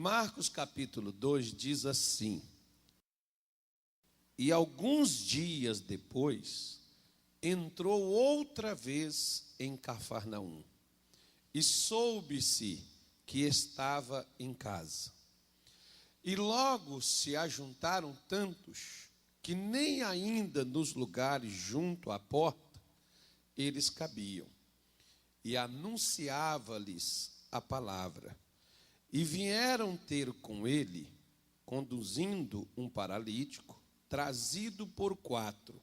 Marcos capítulo 2 diz assim: e alguns dias depois, entrou outra vez em Cafarnaum, e soube-se que estava em casa. E logo se ajuntaram tantos, que nem ainda nos lugares junto à porta eles cabiam. E anunciava-lhes a palavra. E vieram ter com ele, conduzindo um paralítico, trazido por 4.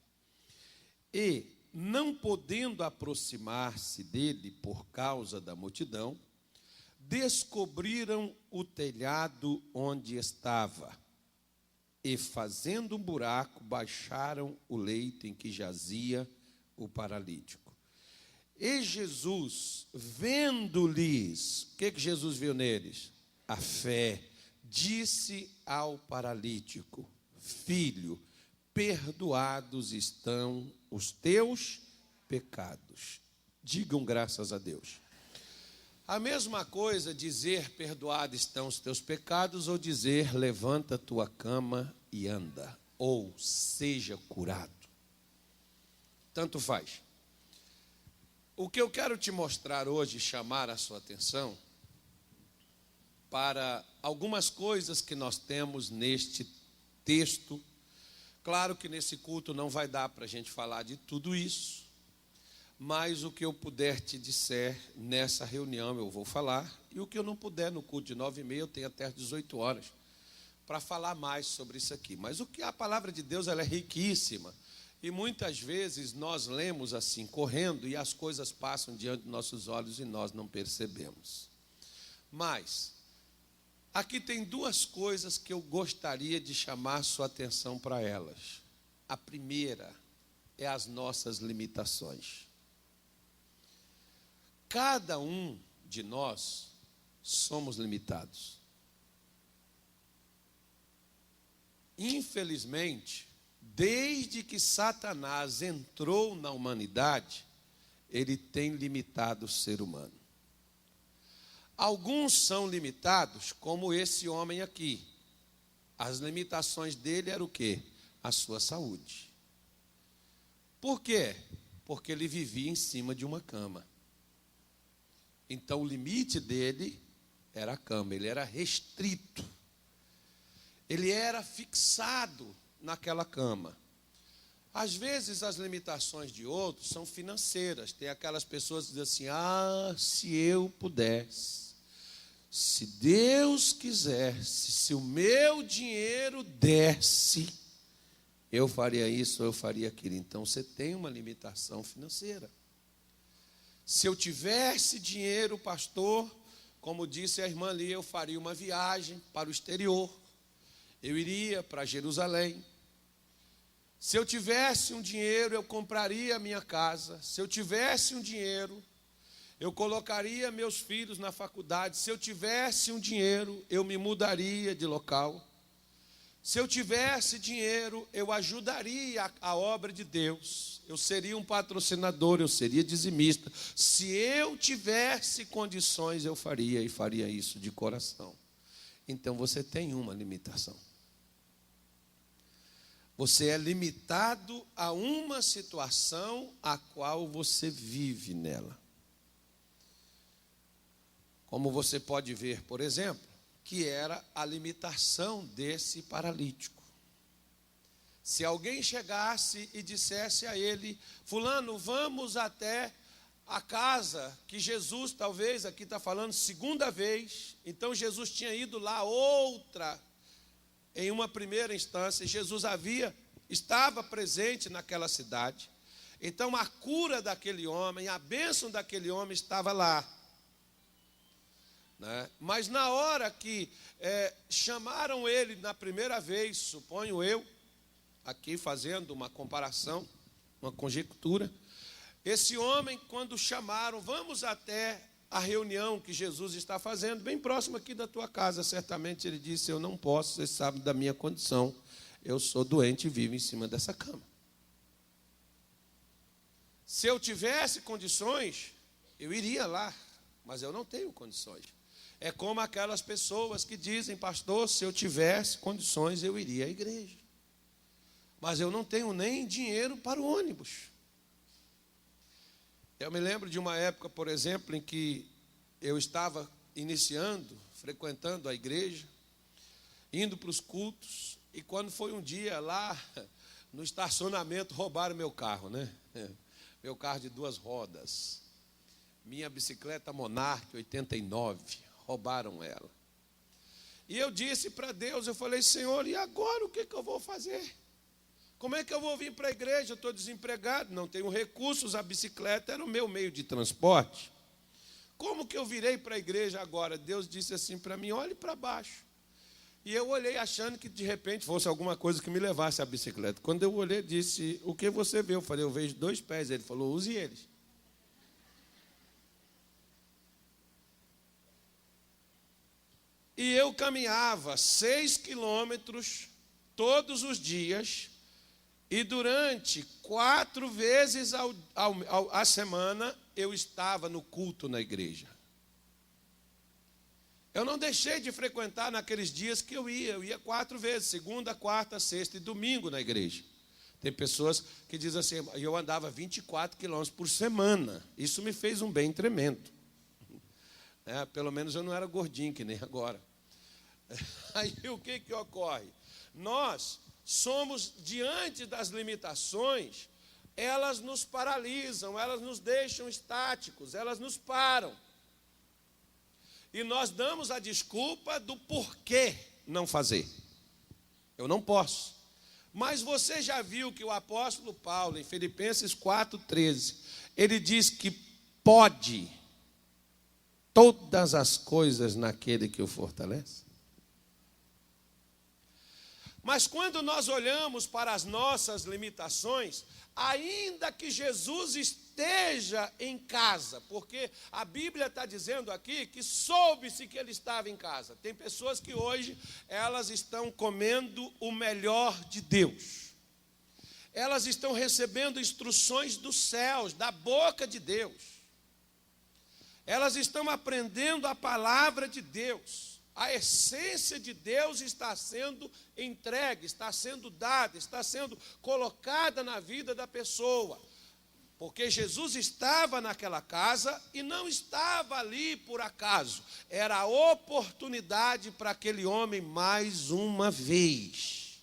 E, não podendo aproximar-se dele por causa da multidão, descobriram o telhado onde estava. E, fazendo um buraco, baixaram o leito em que jazia o paralítico. E Jesus, vendo-lhes, o que Jesus viu neles? A fé, disse ao paralítico: filho, perdoados estão os teus pecados. Digam graças a Deus. A mesma coisa dizer perdoados estão os teus pecados, ou dizer levanta a tua cama e anda, ou seja curado. Tanto faz. O que eu quero te mostrar hoje, chamar a sua atenção para algumas coisas que nós temos neste texto. Claro que nesse culto não vai dar para a gente falar de tudo isso, mas o que eu puder te disser nessa reunião eu vou falar, e o que eu não puder no culto de 9h30, eu tenho até às 18 horas para falar mais sobre isso aqui. Mas o que a palavra de Deus, ela é riquíssima, e muitas vezes nós lemos assim, correndo, e as coisas passam diante dos nossos olhos e nós não percebemos. Mas aqui tem duas coisas que eu gostaria de chamar sua atenção para elas. A primeira é as nossas limitações. Cada um de nós somos limitados. Infelizmente, desde que Satanás entrou na humanidade, ele tem limitado o ser humano. Alguns são limitados, como esse homem aqui. As limitações dele eram o quê? A sua saúde. Por quê? Porque ele vivia em cima de uma cama. Então o limite dele era a cama, ele era restrito. Ele era fixado naquela cama. Às vezes as limitações de outros são financeiras. Tem aquelas pessoas que dizem assim: se eu pudesse, se Deus quisesse, se o meu dinheiro desse, eu faria isso, eu faria aquilo. Então você tem uma limitação financeira. Se eu tivesse dinheiro, pastor, como disse a irmã ali, eu faria uma viagem para o exterior. Eu iria para Jerusalém. Se eu tivesse um dinheiro, eu compraria a minha casa. Se eu tivesse um dinheiro, eu colocaria meus filhos na faculdade. Se eu tivesse um dinheiro, eu me mudaria de local. Se eu tivesse dinheiro, eu ajudaria a obra de Deus. Eu seria um patrocinador, eu seria dizimista. Se eu tivesse condições, eu faria, e faria isso de coração. Então você tem uma limitação. Você é limitado a uma situação a qual você vive nela. Como você pode ver, por exemplo, que era a limitação desse paralítico. Se alguém chegasse e dissesse a ele: fulano, vamos até a casa que Jesus, talvez, aqui está falando, segunda vez. Então Jesus tinha ido lá outra, em uma primeira instância, Jesus estava presente naquela cidade. Então a cura daquele homem, a bênção daquele homem estava lá. Né? Mas na hora que chamaram ele na primeira vez, suponho eu, aqui fazendo uma comparação, uma conjectura, esse homem, quando chamaram, vamos até a reunião que Jesus está fazendo, bem próximo aqui da tua casa, certamente ele disse: eu não posso, você sabe da minha condição, eu sou doente e vivo em cima dessa cama. Se eu tivesse condições, eu iria lá, mas eu não tenho condições. É como aquelas pessoas que dizem: pastor, se eu tivesse condições eu iria à igreja, mas eu não tenho nem dinheiro para o ônibus. Eu me lembro de uma época, por exemplo, em que eu estava iniciando, frequentando a igreja, indo para os cultos, e quando foi um dia lá no estacionamento, roubaram meu carro, né? Meu carro de 2 rodas, minha bicicleta Monarch 89, roubaram ela. E eu disse para Deus, eu falei: Senhor, e agora o que eu vou fazer? Como é que eu vou vir para a igreja? Eu estou desempregado, não tenho recursos, a bicicleta era o meu meio de transporte. Como que eu virei para a igreja agora? Deus disse assim para mim: olhe para baixo. E eu olhei achando que de repente fosse alguma coisa que me levasse a bicicleta. Quando eu olhei, disse: o que você vê? Eu falei: eu vejo 2 pés. Ele falou: use eles. E eu caminhava 6 quilômetros todos os dias, e durante 4 vezes a semana eu estava no culto na igreja. Eu não deixei de frequentar naqueles dias que eu ia 4 vezes, segunda, quarta, sexta e domingo na igreja. Tem pessoas que dizem assim: eu andava 24 quilômetros por semana, isso me fez um bem tremendo. Pelo menos eu não era gordinho, que nem agora. Aí o que ocorre? Nós somos, diante das limitações, elas nos paralisam, elas nos deixam estáticos, elas nos param. E nós damos a desculpa do porquê não fazer. Eu não posso. Mas você já viu que o apóstolo Paulo, em Filipenses 4,13, ele diz que pode todas as coisas naquele que o fortalece? Mas quando nós olhamos para as nossas limitações, ainda que Jesus esteja em casa, porque a Bíblia está dizendo aqui que soube-se que ele estava em casa. Tem pessoas que hoje elas estão comendo o melhor de Deus. Elas estão recebendo instruções dos céus, da boca de Deus. Elas estão aprendendo a palavra de Deus. A essência de Deus está sendo entregue, está sendo dada, está sendo colocada na vida da pessoa. Porque Jesus estava naquela casa e não estava ali por acaso. Era a oportunidade para aquele homem mais uma vez.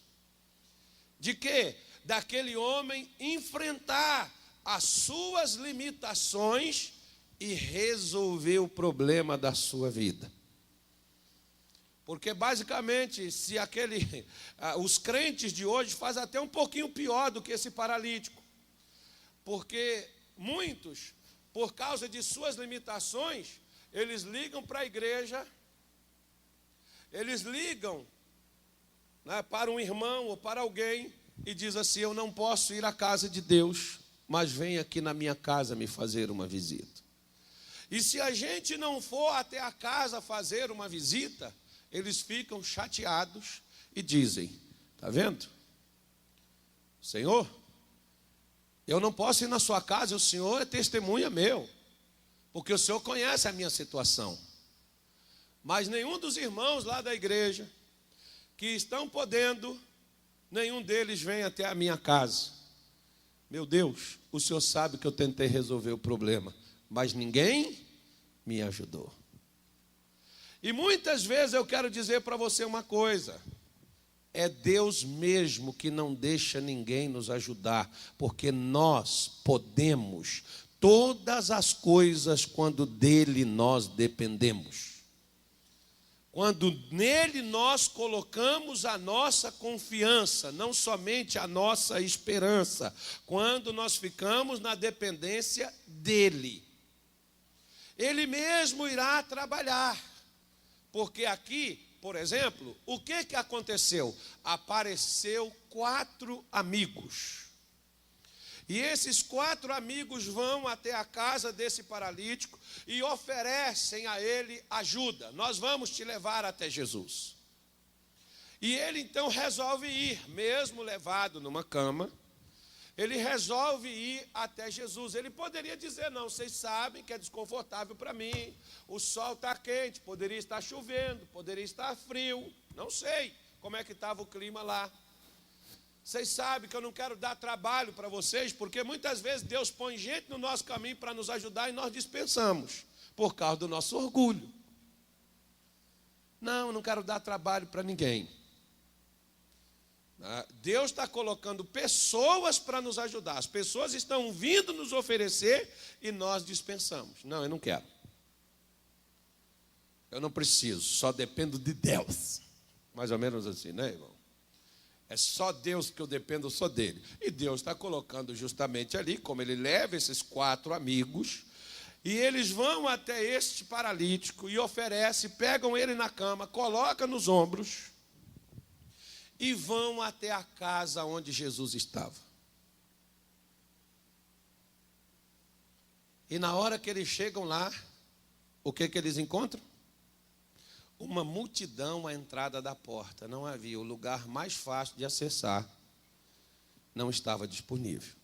De quê? Daquele homem enfrentar as suas limitações e resolver o problema da sua vida. Porque basicamente, se os crentes de hoje fazem até um pouquinho pior do que esse paralítico. Porque muitos, por causa de suas limitações, eles ligam para a igreja, eles ligam, né, para um irmão ou para alguém e diz assim: eu não posso ir à casa de Deus, mas vem aqui na minha casa me fazer uma visita. E se a gente não for até a casa fazer uma visita, eles ficam chateados e dizem: está vendo? Senhor, eu não posso ir na sua casa, o Senhor é testemunha meu, porque o Senhor conhece a minha situação. Mas nenhum dos irmãos lá da igreja, que estão podendo, nenhum deles vem até a minha casa. Meu Deus, o Senhor sabe que eu tentei resolver o problema, mas ninguém me ajudou. E muitas vezes eu quero dizer para você uma coisa: é Deus mesmo que não deixa ninguém nos ajudar, porque nós podemos todas as coisas quando dele nós dependemos. Quando nele nós colocamos a nossa confiança, não somente a nossa esperança, quando nós ficamos na dependência dele. Ele mesmo irá trabalhar. Porque aqui, por exemplo, o que aconteceu? Apareceu 4 amigos. E esses 4 amigos vão até a casa desse paralítico e oferecem a ele ajuda. Nós vamos te levar até Jesus. E ele então resolve ir, mesmo levado numa cama. ele resolve ir até Jesus. Ele poderia dizer, não, vocês sabem que é desconfortável para mim, o sol está quente, poderia estar chovendo, poderia estar frio, não sei como é que estava o clima lá. Vocês sabem que eu não quero dar trabalho para vocês, porque muitas vezes Deus põe gente no nosso caminho para nos ajudar e nós dispensamos, por causa do nosso orgulho. Não, eu não quero dar trabalho para ninguém. Deus está colocando pessoas para nos ajudar. As pessoas estão vindo nos oferecer e nós dispensamos. Não, eu não quero. Eu não preciso, só dependo de Deus. Mais ou menos assim, né, irmão? É só Deus que eu dependo, só dele. E Deus está colocando justamente ali, como ele leva esses 4 amigos, e eles vão até este paralítico e oferecem, pegam ele na cama, colocam nos ombros e vão até a casa onde Jesus estava. E na hora que eles chegam lá, o que eles encontram? Uma multidão à entrada da porta. Não havia, o lugar mais fácil de acessar não estava disponível.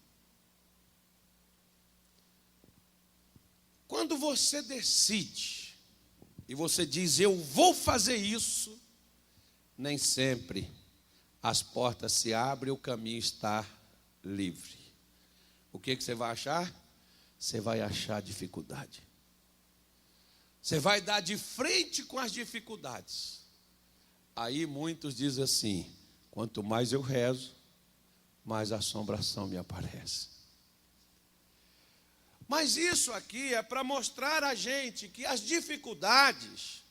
Quando você decide e você diz, eu vou fazer isso, nem sempre as portas se abrem e o caminho está livre. O que você vai achar? Você vai achar dificuldade. Você vai dar de frente com as dificuldades. Aí muitos dizem assim, quanto mais eu rezo, mais assombração me aparece. Mas isso aqui é para mostrar a gente que as dificuldades,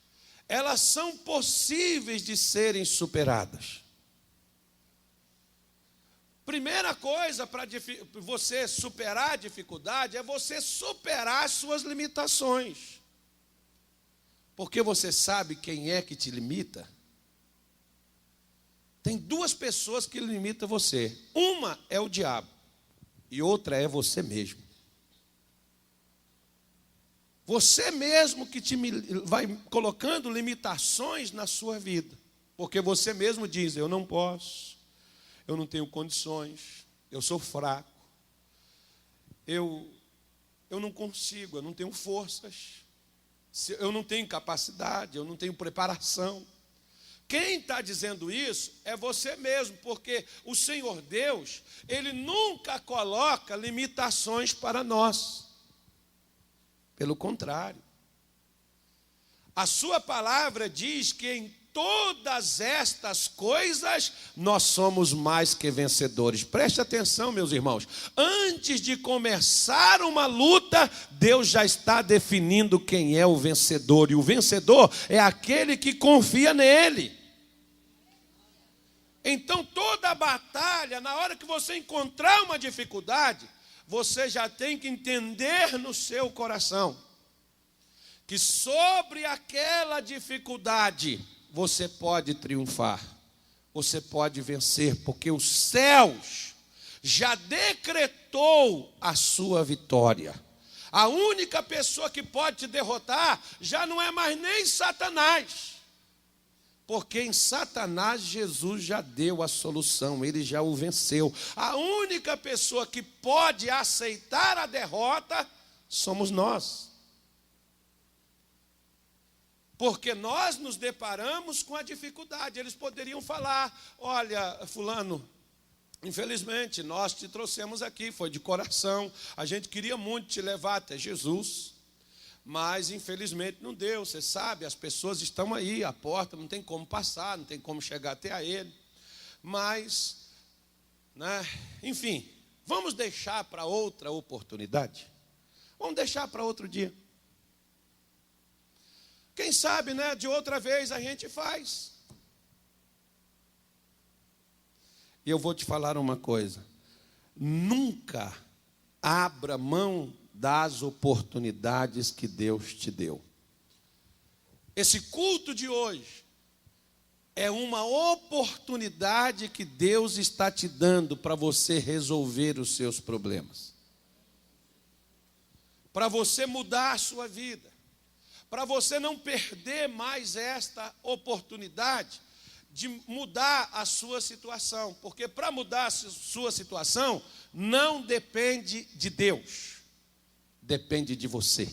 elas são possíveis de serem superadas. Primeira coisa para você superar a dificuldade é você superar as suas limitações. Porque você sabe quem é que te limita? Tem 2 pessoas que limitam você. Uma é o diabo e outra é você mesmo. Você mesmo que vai colocando limitações na sua vida. Porque você mesmo diz, eu não posso, eu não tenho condições, eu sou fraco, eu não consigo, eu não tenho forças. Eu não tenho capacidade, eu não tenho preparação. Quem está dizendo isso é você mesmo, porque o Senhor Deus, Ele nunca coloca limitações para nós. Pelo contrário. A sua palavra diz que em todas estas coisas nós somos mais que vencedores. Preste atenção, meus irmãos. Antes de começar uma luta, Deus já está definindo quem é o vencedor. E o vencedor é aquele que confia nele. Então toda a batalha, na hora que você encontrar uma dificuldade, você já tem que entender no seu coração que sobre aquela dificuldade você pode triunfar, você pode vencer, porque os céus já decretou a sua vitória. A única pessoa que pode te derrotar já não é mais nem Satanás, porque em Satanás Jesus já deu a solução, ele já o venceu. A única pessoa que pode aceitar a derrota somos nós. Porque nós nos deparamos com a dificuldade. Eles poderiam falar, olha, fulano, infelizmente nós te trouxemos aqui, foi de coração, a gente queria muito te levar até Jesus, mas infelizmente não deu, você sabe, as pessoas estão aí, a porta não tem como passar, não tem como chegar até a ele, mas, enfim, vamos deixar para outra oportunidade, vamos deixar para outro dia. Quem sabe, de outra vez a gente faz. E eu vou te falar uma coisa. Nunca abra mão das oportunidades que Deus te deu. Esse culto de hoje é uma oportunidade que Deus está te dando para você resolver os seus problemas. Para você mudar a sua vida. Para você não perder mais esta oportunidade de mudar a sua situação, porque para mudar a sua situação não depende de Deus, depende de você.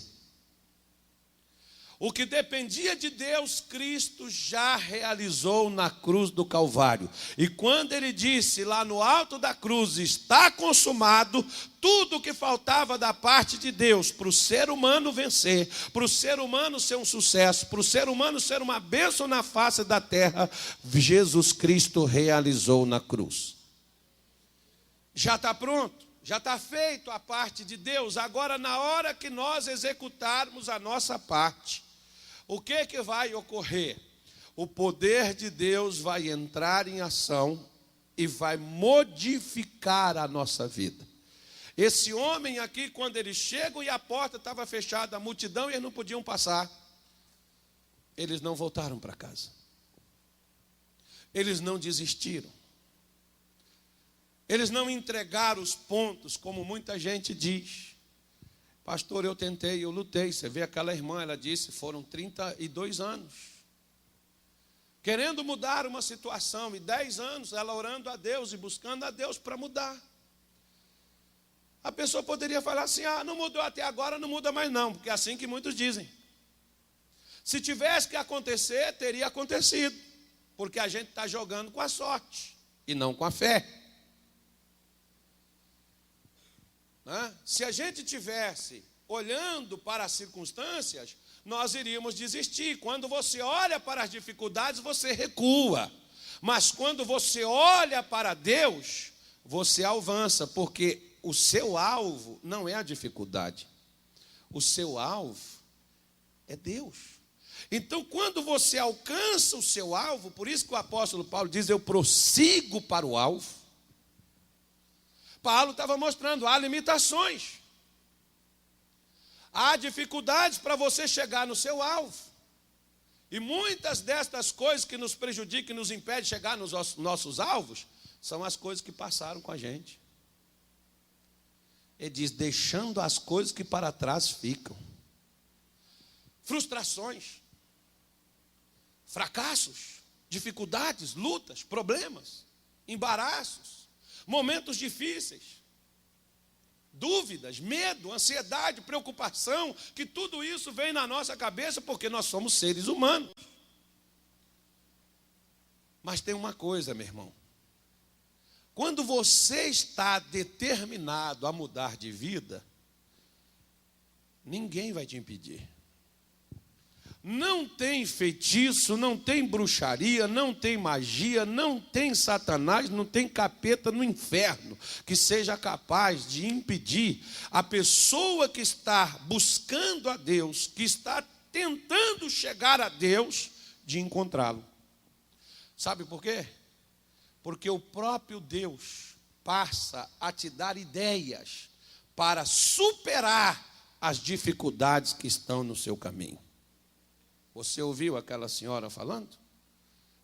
O que dependia de Deus, Cristo já realizou na cruz do Calvário. E quando ele disse lá no alto da cruz, está consumado, tudo o que faltava da parte de Deus para o ser humano vencer, para o ser humano ser um sucesso, para o ser humano ser uma bênção na face da terra, Jesus Cristo realizou na cruz. Já está pronto, já está feito a parte de Deus. Agora, na hora que nós executarmos a nossa parte, o que vai ocorrer? O poder de Deus vai entrar em ação e vai modificar a nossa vida. Esse homem aqui, quando eles chegam e a porta estava fechada, a multidão, e eles não podiam passar, eles não voltaram para casa. Eles não desistiram. Eles não entregaram os pontos, como muita gente diz. Pastor, eu tentei, eu lutei. Você vê aquela irmã, ela disse, foram 32 anos. Querendo mudar uma situação, e 10 anos ela orando a Deus e buscando a Deus para mudar. A pessoa poderia falar assim, não mudou até agora, não muda mais não, porque é assim que muitos dizem. Se tivesse que acontecer, teria acontecido, porque a gente está jogando com a sorte e não com a fé. Se a gente tivesse olhando para as circunstâncias, nós iríamos desistir. Quando você olha para as dificuldades, você recua. Mas quando você olha para Deus, você avança, porque o seu alvo não é a dificuldade. O seu alvo é Deus. Então, quando você alcança o seu alvo, por isso que o apóstolo Paulo diz, eu prossigo para o alvo. Paulo estava mostrando, há limitações. Há dificuldades para você chegar no seu alvo. E muitas destas coisas que nos prejudicam e nos impedem de chegar nos nossos alvos, são as coisas que passaram com a gente. Ele diz, deixando as coisas que para trás ficam. Frustrações, fracassos, dificuldades, lutas, problemas, embaraços, momentos difíceis, dúvidas, medo, ansiedade, preocupação, que tudo isso vem na nossa cabeça porque nós somos seres humanos. Mas tem uma coisa, meu irmão. Quando você está determinado a mudar de vida, ninguém vai te impedir. Não tem feitiço, não tem bruxaria, não tem magia, não tem Satanás, não tem capeta no inferno que seja capaz de impedir a pessoa que está buscando a Deus, que está tentando chegar a Deus, de encontrá-lo. Sabe por quê? Porque o próprio Deus passa a te dar ideias para superar as dificuldades que estão no seu caminho. Você ouviu aquela senhora falando?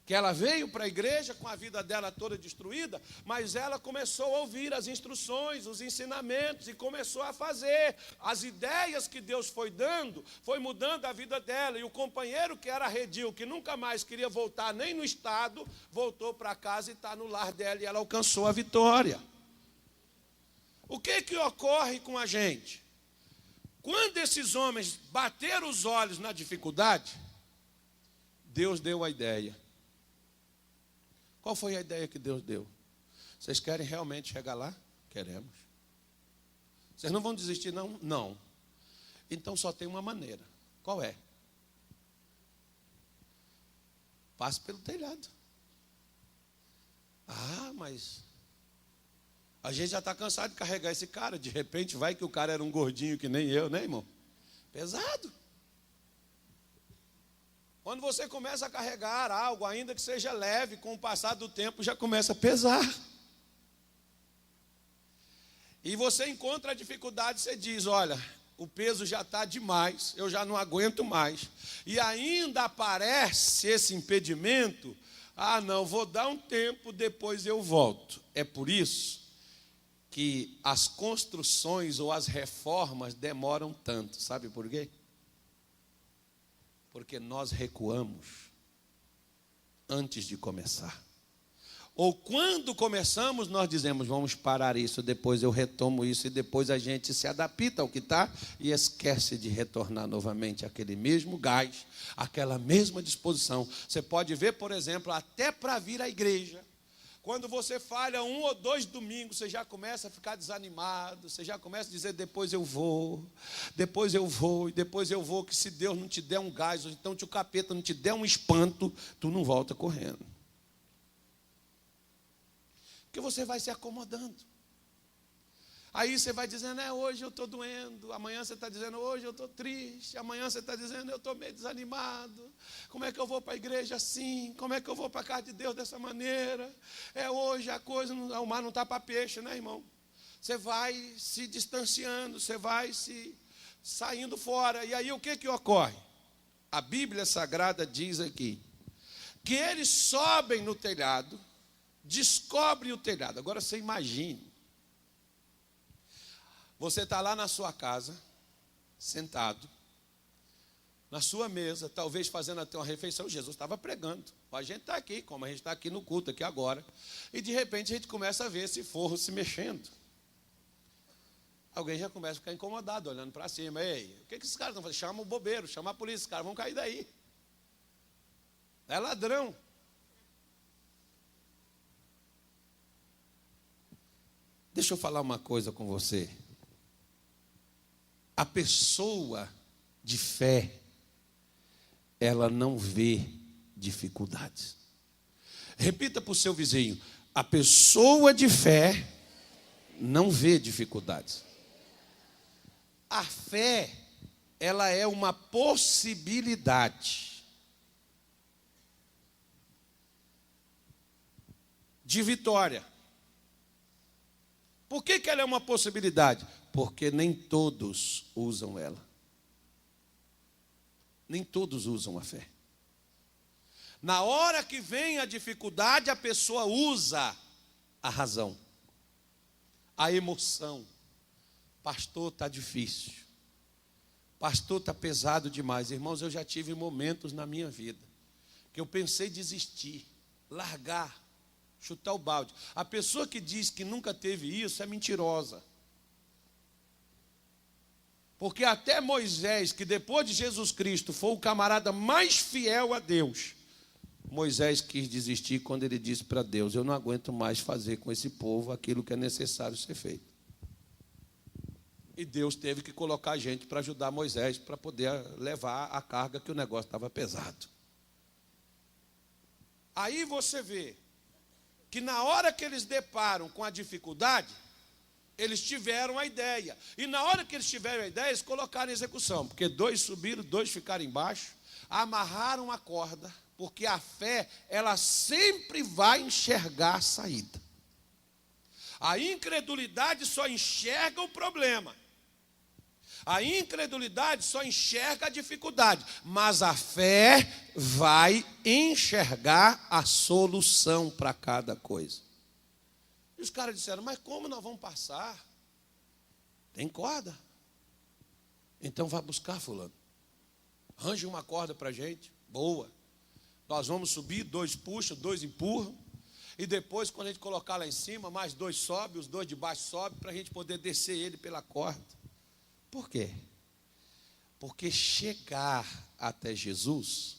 Que ela veio para a igreja com a vida dela toda destruída, mas ela começou a ouvir as instruções, os ensinamentos e começou a fazer. As ideias que Deus foi dando, foi mudando a vida dela. E o companheiro que era arredio, que nunca mais queria voltar nem no estado, voltou para casa e está no lar dela e ela alcançou a vitória. O que ocorre com a gente? Quando esses homens bateram os olhos na dificuldade, Deus deu a ideia. Qual foi a ideia que Deus deu? Vocês querem realmente chegar lá? Queremos. Vocês não vão desistir, não? Não. Então só tem uma maneira. Qual é? Passe pelo telhado. Mas a gente já está cansado de carregar esse cara. De repente vai que o cara era um gordinho que nem eu, né, irmão? Pesado. Quando você começa a carregar algo, ainda que seja leve, com o passar do tempo já começa a pesar. E você encontra a dificuldade, você diz, olha, o peso já está demais, eu já não aguento mais. E ainda aparece esse impedimento, não, vou dar um tempo, depois eu volto. É por isso que as construções ou as reformas demoram tanto, sabe por quê? Porque nós recuamos antes de começar. Ou quando começamos, nós dizemos, vamos parar isso, depois eu retomo isso, e depois a gente se adapta ao que está e esquece de retornar novamente aquele mesmo gás, aquela mesma disposição. Você pode ver, por exemplo, até para vir à igreja, quando você falha 1 ou 2 domingos, você já começa a ficar desanimado, você já começa a dizer, depois eu vou, e depois eu vou, que se Deus não te der um gás, ou então se o capeta não te der um espanto, tu não volta correndo. Porque você vai se acomodando. Aí você vai dizendo, hoje eu estou doendo. Amanhã você está dizendo, hoje eu estou triste. Amanhã você está dizendo, eu estou meio desanimado. Como é que eu vou para a igreja assim? Como é que eu vou para a casa de Deus dessa maneira? Hoje a coisa, o mar não está para peixe, né, irmão? Você vai se distanciando, você vai se saindo fora. E aí o que ocorre? A Bíblia Sagrada diz aqui, que eles sobem no telhado, descobrem o telhado. Agora você imagine, você está lá na sua casa, sentado, na sua mesa, talvez fazendo até uma refeição. Jesus estava pregando, a gente está aqui, como a gente está aqui no culto, aqui agora, e de repente a gente começa a ver esse forro se mexendo. Alguém já começa a ficar incomodado, olhando para cima. Ei, o que esses caras estão fazendo? Chama o bobeiro, chama a polícia, esses caras vão cair daí. É ladrão. Deixa eu falar uma coisa com você. A pessoa de fé, ela não vê dificuldades. Repita para o seu vizinho, a pessoa de fé não vê dificuldades. A fé, ela é uma possibilidade de vitória. Por que ela é uma possibilidade? Porque nem todos usam ela. Nem todos usam a fé. Na hora que vem a dificuldade, a pessoa usa a razão, a emoção. Pastor, está difícil. Pastor, está pesado demais. Irmãos, eu já tive momentos na minha vida que eu pensei em desistir, largar, chutar o balde. A pessoa que diz que nunca teve isso é mentirosa. Porque até Moisés, que depois de Jesus Cristo foi o camarada mais fiel a Deus, Moisés quis desistir quando ele disse para Deus, eu não aguento mais fazer com esse povo aquilo que é necessário ser feito. E Deus teve que colocar gente para ajudar Moisés, para poder levar a carga, que o negócio estava pesado. Aí você vê que na hora que eles deparam com a dificuldade, eles tiveram a ideia. E na hora que eles tiveram a ideia, eles colocaram em execução. Porque 2 subiram, 2 ficaram embaixo, amarraram a corda, porque a fé, ela sempre vai enxergar a saída. A incredulidade só enxerga o problema. A incredulidade só enxerga a dificuldade, mas a fé vai enxergar a solução para cada coisa. E os caras disseram, mas como nós vamos passar? Tem corda. Então vá buscar fulano. Arranje uma corda para a gente, boa. Nós vamos subir, 2 puxam, 2 empurram. E depois, quando a gente colocar lá em cima, mais 2 sobem, os 2 de baixo sobem, para a gente poder descer ele pela corda. Por quê? Porque chegar até Jesus,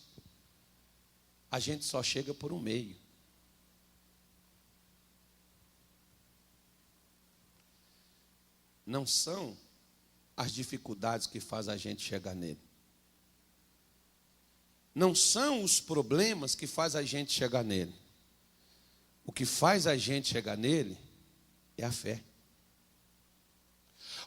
a gente só chega por um meio. Não são as dificuldades que fazem a gente chegar nele. Não são os problemas que fazem a gente chegar nele. O que faz a gente chegar nele é a fé.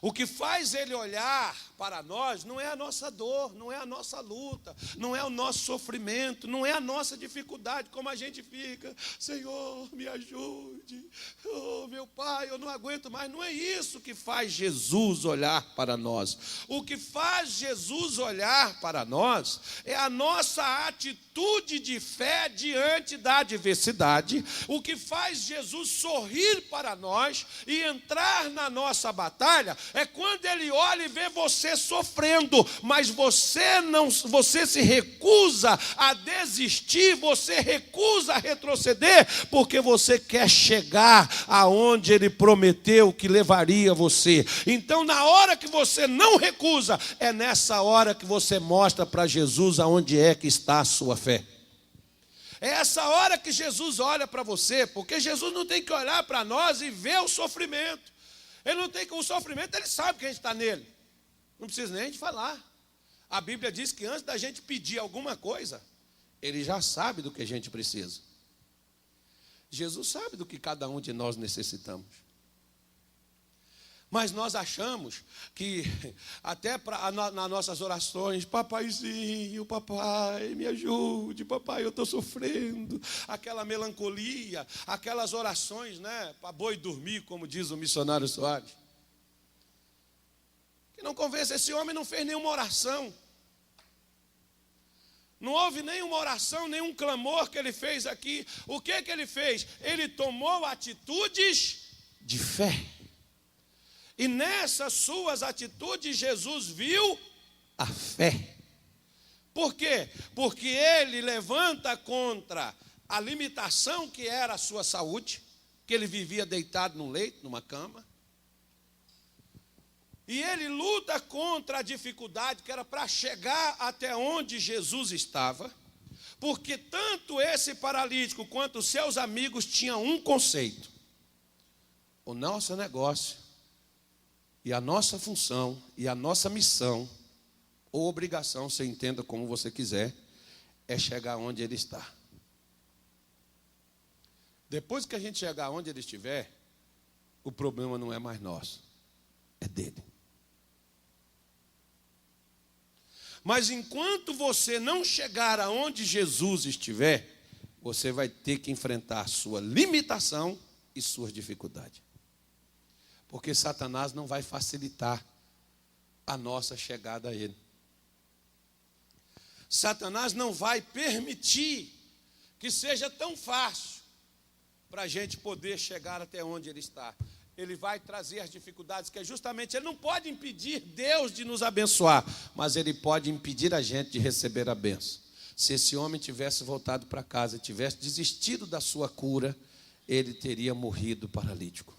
O que faz ele olhar para nós não é a nossa dor, não é a nossa luta, não é o nosso sofrimento, não é a nossa dificuldade, como a gente fica, Senhor, me ajude, oh meu Pai, eu não aguento mais. Não é isso que faz Jesus olhar para nós. O que faz Jesus olhar para nós é a nossa atitude de fé diante da adversidade. O que faz Jesus sorrir para nós e entrar na nossa batalha é quando ele olha e vê você sofrendo, mas você se recusa a desistir, você recusa a retroceder, porque você quer chegar aonde ele prometeu que levaria você. Então, na hora que você não recusa, é nessa hora que você mostra para Jesus aonde é que está a sua fé. É essa hora que Jesus olha para você, porque Jesus não tem que olhar para nós e ver o sofrimento. Ele não tem que, o sofrimento, ele sabe que a gente está nele. Não precisa nem de falar. A Bíblia diz que antes da gente pedir alguma coisa, ele já sabe do que a gente precisa. Jesus sabe do que cada um de nós necessitamos. Mas nós achamos que, até nas nossas orações, papaizinho, papai, me ajude, papai, eu estou sofrendo. Aquela melancolia, aquelas orações, né, para boi dormir, como diz o missionário Soares. Que não convence, esse homem não fez nenhuma oração. Não houve nenhuma oração, nenhum clamor que ele fez aqui. O que ele fez? Ele tomou atitudes de fé. E nessas suas atitudes, Jesus viu a fé. Por quê? Porque ele levanta contra a limitação que era a sua saúde, que ele vivia deitado num leito, numa cama. E ele luta contra a dificuldade que era para chegar até onde Jesus estava, porque tanto esse paralítico quanto os seus amigos tinham um conceito: o nosso negócio, e a nossa função, e a nossa missão, ou obrigação, você entenda como você quiser, é chegar onde ele está. Depois que a gente chegar onde ele estiver, o problema não é mais nosso, é dele. Mas enquanto você não chegar aonde Jesus estiver, você vai ter que enfrentar sua limitação e suas dificuldades. Porque Satanás não vai facilitar a nossa chegada a ele. Satanás não vai permitir que seja tão fácil para a gente poder chegar até onde ele está. Ele vai trazer as dificuldades, que é justamente, ele não pode impedir Deus de nos abençoar, mas ele pode impedir a gente de receber a bênção. Se esse homem tivesse voltado para casa, tivesse desistido da sua cura, ele teria morrido paralítico.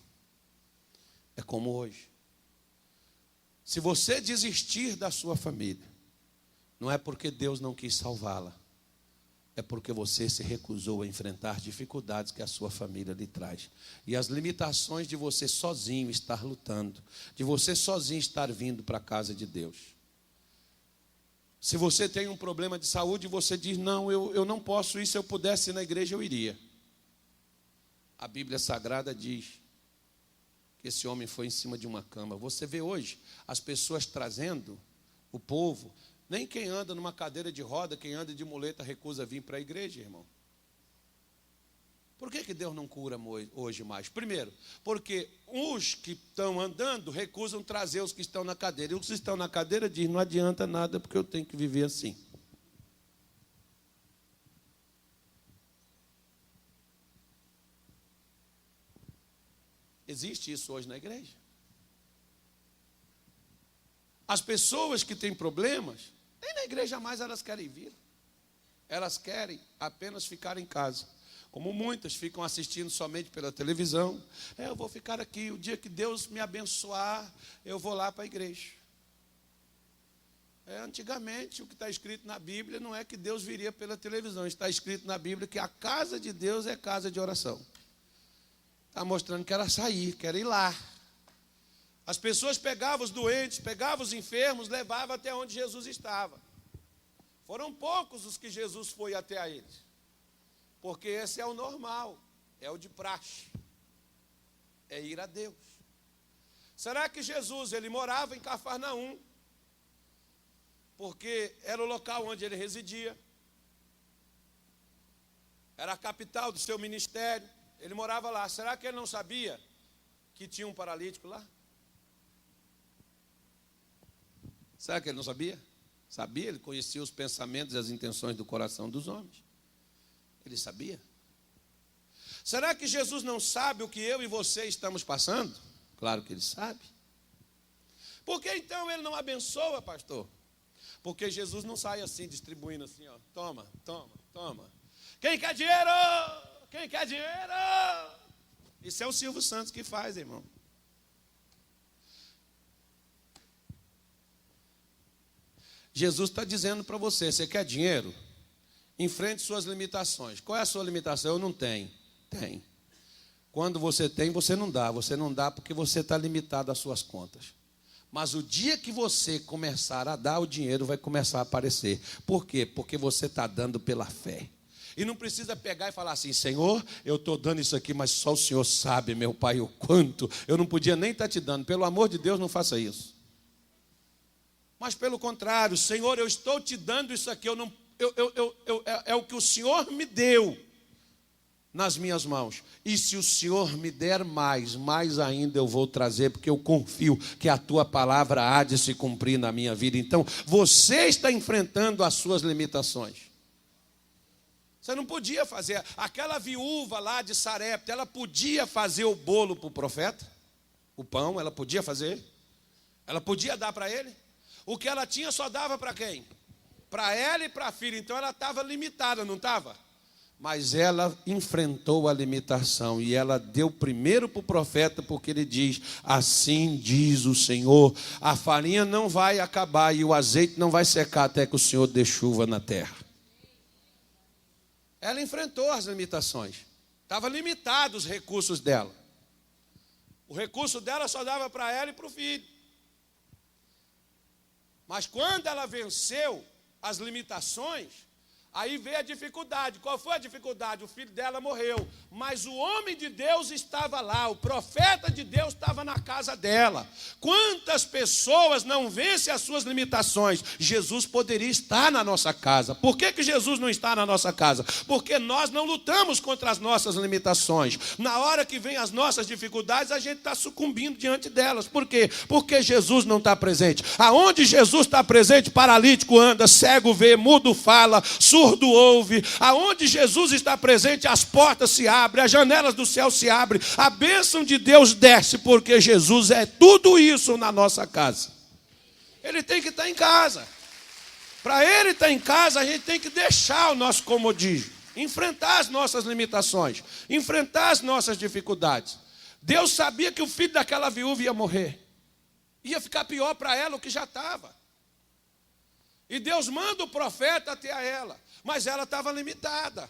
É como hoje. Se você desistir da sua família, não é porque Deus não quis salvá-la, é porque você se recusou a enfrentar dificuldades que a sua família lhe traz. E as limitações de você sozinho estar lutando, de você sozinho estar vindo para a casa de Deus. Se você tem um problema de saúde e você diz, não, eu não posso ir, se eu pudesse ir na igreja eu iria. A Bíblia Sagrada diz que esse homem foi em cima de uma cama. Você vê hoje as pessoas trazendo o povo. Nem quem anda numa cadeira de roda, quem anda de muleta, recusa vir para a igreja, irmão. Por que Deus não cura hoje mais? Primeiro, porque os que estão andando recusam trazer os que estão na cadeira. E os que estão na cadeira dizem, não adianta nada, porque eu tenho que viver assim. Existe isso hoje na igreja? As pessoas que têm problemas, nem na igreja mais elas querem vir. Elas querem apenas ficar em casa. Como muitas ficam assistindo somente pela televisão. Eu vou ficar aqui, o dia que Deus me abençoar, eu vou lá para a igreja. Antigamente, o que está escrito na Bíblia não é que Deus viria pela televisão. Está escrito na Bíblia que a casa de Deus é casa de oração. Está mostrando que era sair, que era ir lá. As pessoas pegavam os doentes, pegavam os enfermos, levavam até onde Jesus estava. Foram poucos os que Jesus foi até a eles. Porque esse é o normal, é o de praxe. É ir a Deus. Será que Jesus, ele morava em Cafarnaum? Porque era o local onde ele residia. Era a capital do seu ministério. Ele morava lá. Será que ele não sabia que tinha um paralítico lá? Será que ele não sabia? Sabia, ele conhecia os pensamentos e as intenções do coração dos homens. Ele sabia. Será que Jesus não sabe o que eu e você estamos passando? Claro que ele sabe. Por que então ele não abençoa, pastor? Porque Jesus não sai assim, distribuindo assim, ó. Toma, toma, toma. Quem quer dinheiro? Quem quer dinheiro? Isso é o Silvio Santos que faz, irmão. Jesus está dizendo para você, você quer dinheiro? Enfrente suas limitações. Qual é a sua limitação? Eu não tenho. Tem. Quando você tem, você não dá. Você não dá porque você está limitado às suas contas. Mas o dia que você começar a dar, o dinheiro vai começar a aparecer. Por quê? Porque você está dando pela fé. E não precisa pegar e falar assim, Senhor, eu estou dando isso aqui, mas só o Senhor sabe, meu Pai, o quanto. Eu não podia nem estar te dando. Pelo amor de Deus, não faça isso. Mas pelo contrário, Senhor, eu estou te dando isso aqui, é o que o Senhor me deu nas minhas mãos. E se o Senhor me der mais ainda eu vou trazer, porque eu confio que a tua palavra há de se cumprir na minha vida. Então, você está enfrentando as suas limitações. Você não podia fazer, aquela viúva lá de Sarepta, ela podia fazer o bolo para o profeta, o pão, ela podia fazer, ela podia dar para ele. O que ela tinha só dava para quem? Para ela e para a filha. Então ela estava limitada, não estava? Mas ela enfrentou a limitação e ela deu primeiro para o profeta, porque ele diz, assim diz o Senhor, a farinha não vai acabar e o azeite não vai secar até que o Senhor dê chuva na terra. Ela enfrentou as limitações. Estava limitado os recursos dela. O recurso dela só dava para ela e para o filho. Mas quando ela venceu as limitações, aí veio a dificuldade. Qual foi a dificuldade? O filho dela morreu. Mas o homem de Deus estava lá. O profeta de Deus estava na casa dela. Quantas pessoas não vencem as suas limitações? Jesus poderia estar na nossa casa. Por que Jesus não está na nossa casa? Porque nós não lutamos contra as nossas limitações. Na hora que vem as nossas dificuldades, a gente está sucumbindo diante delas. Por quê? Porque Jesus não está presente. Aonde Jesus está presente, paralítico anda, cego vê, mudo fala, surdo ouve. Aonde Jesus está presente, as portas se abrem, as janelas do céu se abrem, a bênção de Deus desce, porque Jesus é tudo isso na nossa casa. Ele tem que estar em casa. Para ele estar em casa, a gente tem que deixar o nosso comodismo, enfrentar as nossas limitações, enfrentar as nossas dificuldades. Deus sabia que o filho daquela viúva ia morrer, ia ficar pior para ela o que já estava. E Deus manda o profeta até a ela, mas ela estava limitada.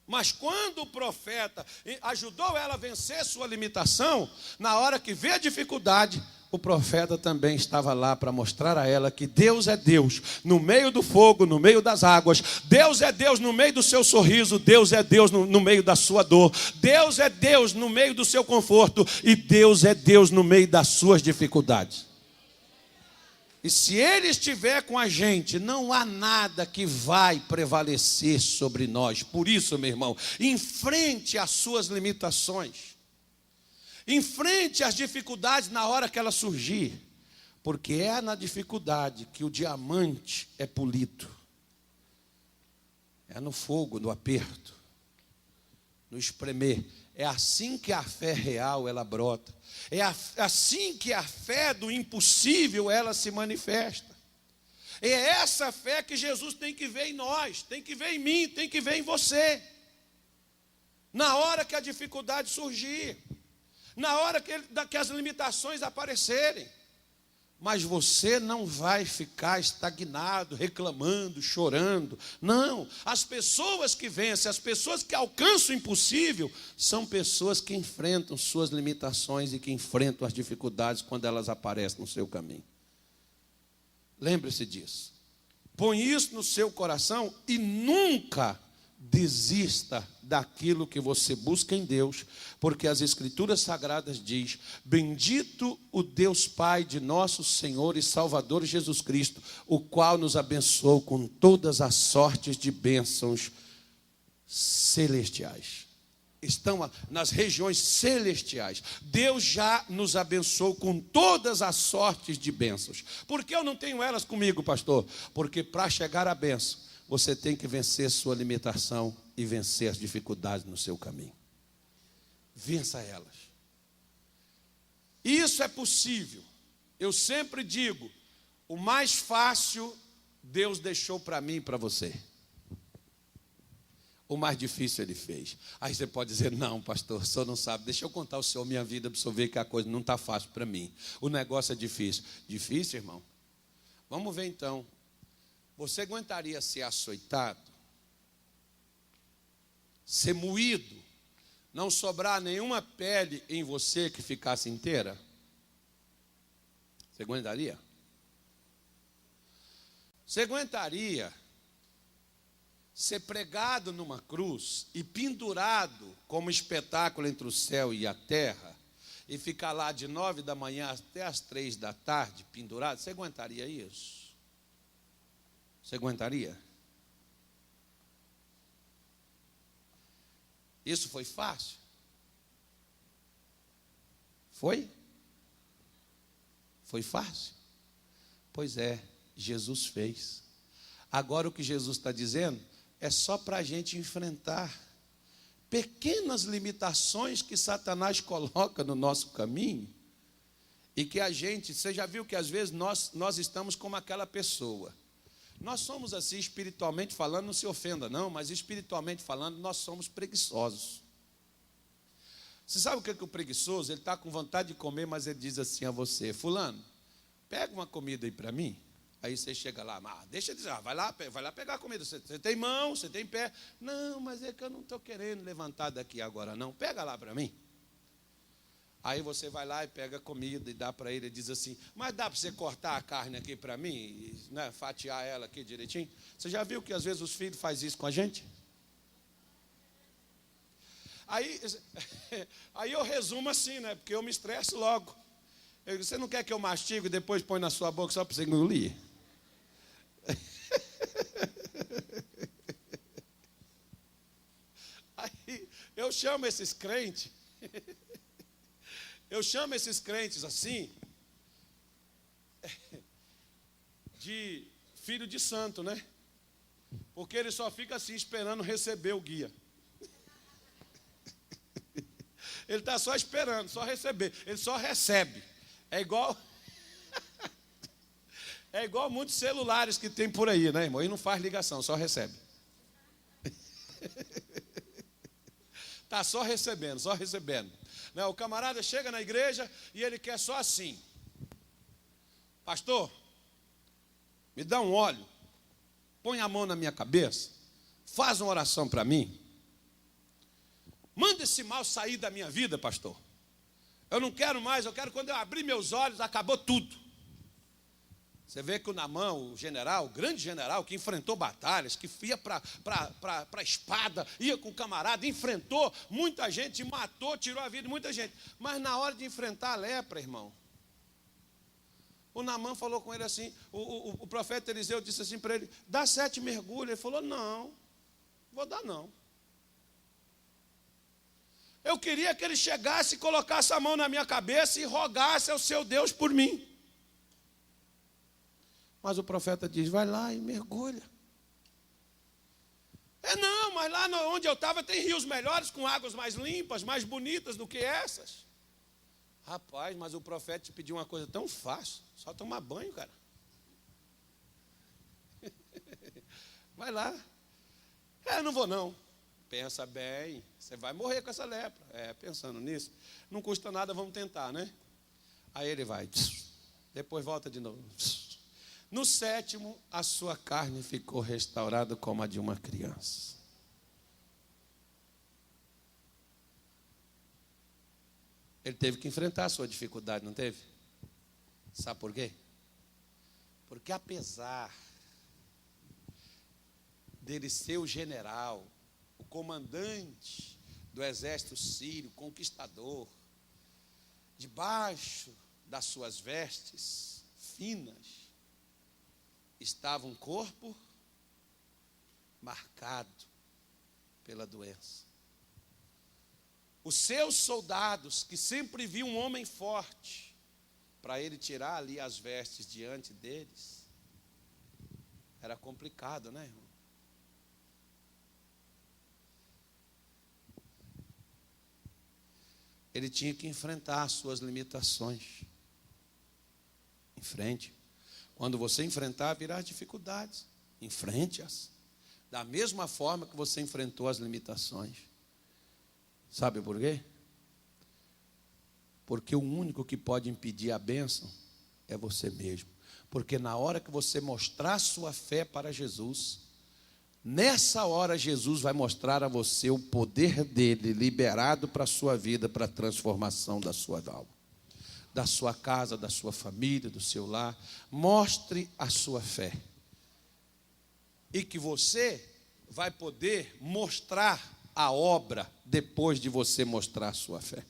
Mas quando o profeta ajudou ela a vencer sua limitação, na hora que vê a dificuldade, o profeta também estava lá para mostrar a ela que Deus é Deus no meio do fogo, no meio das águas. Deus é Deus no meio do seu sorriso. Deus é Deus no meio da sua dor. Deus é Deus no meio do seu conforto. E Deus é Deus no meio das suas dificuldades. E se Ele estiver com a gente, não há nada que vai prevalecer sobre nós. Por isso, meu irmão, enfrente as suas limitações. Enfrente as dificuldades na hora que elas surgir. Porque é na dificuldade que o diamante é polido. É no fogo, no aperto, no espremer. É assim que a fé real ela brota. É assim que a fé do impossível ela se manifesta. É essa fé que Jesus tem que ver em nós, tem que ver em mim, tem que ver em você. Na hora que a dificuldade surgir, na hora que as limitações aparecerem. Mas você não vai ficar estagnado, reclamando, chorando. Não, as pessoas que vencem, as pessoas que alcançam o impossível, são pessoas que enfrentam suas limitações e que enfrentam as dificuldades quando elas aparecem no seu caminho. Lembre-se disso. Põe isso no seu coração e nunca desista daquilo que você busca em Deus, porque as Escrituras Sagradas diz: bendito o Deus Pai de nosso Senhor e Salvador Jesus Cristo, o qual nos abençoou com todas as sortes de bênçãos celestiais. Estão nas regiões celestiais. Deus já nos abençoou com todas as sortes de bênçãos. Por que eu não tenho elas comigo, pastor? Porque para chegar à bênção, você tem que vencer sua limitação e vencer as dificuldades no seu caminho. Vença elas. Isso é possível Eu sempre digo, o mais fácil Deus deixou para mim e para você. O mais difícil Ele fez. Aí você pode dizer, não, pastor, o senhor não sabe. Deixa eu contar ao senhor minha vida para o senhor ver que a coisa não está fácil para mim. O negócio é difícil. Difícil, irmão? Vamos ver então. Você aguentaria ser açoitado? Ser moído? Não sobrar nenhuma pele em você que ficasse inteira? Você aguentaria? Você aguentaria ser pregado numa cruz e pendurado como espetáculo entre o céu e a terra e ficar lá de 9 da manhã até as 3 da tarde pendurado? Você aguentaria isso? Você aguentaria? Isso foi fácil? Foi? Foi fácil? Pois é, Jesus fez. Agora o que Jesus está dizendo é só para a gente enfrentar pequenas limitações que Satanás coloca no nosso caminho e que a gente, você já viu que às vezes nós estamos como aquela pessoa. Nós somos assim espiritualmente falando, não se ofenda não, mas espiritualmente falando nós somos preguiçosos. Você sabe o que é o preguiçoso? Ele está com vontade de comer, mas ele diz assim a você, fulano, pega uma comida aí para mim. Aí você chega lá, deixa de dizer, vai lá pegar a comida, você tem mão, você tem pé. Não, mas é que eu não estou querendo levantar daqui agora não, pega lá para mim. Aí você vai lá e pega a comida e dá para ele e diz assim, mas dá para você cortar a carne aqui para mim, e, né, fatiar ela aqui direitinho? Você já viu que às vezes os filhos fazem isso com a gente? Aí eu resumo assim, né, porque eu me estresso logo. Você não quer que eu mastigo e depois põe na sua boca só para você engolir? Aí eu chamo esses crentes assim de filho de santo, né? Porque ele só fica assim esperando receber o guia. Ele está só esperando, só receber. Ele só recebe. É igual muitos celulares que tem por aí, né, irmão? E não faz ligação, só recebe. Está só recebendo, só recebendo. Né? O camarada chega na igreja e ele quer só assim. Pastor, me dá um óleo, põe a mão na minha cabeça, faz uma oração para mim. Manda esse mal sair da minha vida, pastor. Eu não quero mais, eu quero quando eu abrir meus olhos, acabou tudo. Você vê que o Naamã, o general, o grande general, que enfrentou batalhas, que ia para a espada, ia com o camarada, enfrentou muita gente, matou, tirou a vida de muita gente. Mas na hora de enfrentar a lepra, irmão, o Naamã falou com ele assim, o profeta Eliseu disse assim para ele, dá 7 mergulhos. Ele falou, não, vou dar não. Eu queria que ele chegasse e colocasse a mão na minha cabeça e rogasse ao seu Deus por mim. Mas o profeta diz, vai lá e mergulha. Não, mas lá onde eu estava tem rios melhores, com águas mais limpas, mais bonitas do que essas. Rapaz, mas o profeta te pediu uma coisa tão fácil, só tomar banho, cara. Vai lá. Eu não vou não. Pensa bem, você vai morrer com essa lepra. Pensando nisso, não custa nada, vamos tentar, né? Aí ele vai, depois volta de novo. No 7º, a sua carne ficou restaurada como a de uma criança. Ele teve que enfrentar a sua dificuldade, não teve? Sabe por quê? Porque apesar dele ser o general, o comandante do exército sírio, conquistador, debaixo das suas vestes finas, estava um corpo marcado pela doença. Os seus soldados, que sempre viam um homem forte, para ele tirar ali as vestes diante deles, era complicado, né, irmão? Ele tinha que enfrentar as suas limitações. Enfrente. Quando você enfrentar, virá as dificuldades. Enfrente-as. Da mesma forma que você enfrentou as limitações. Sabe por quê? Porque o único que pode impedir a bênção é você mesmo. Porque na hora que você mostrar sua fé para Jesus, nessa hora Jesus vai mostrar a você o poder dele liberado para a sua vida, para a transformação da sua alma, da sua casa, da sua família, do seu lar. Mostre a sua fé. E que você vai poder mostrar a obra depois de você mostrar a sua fé.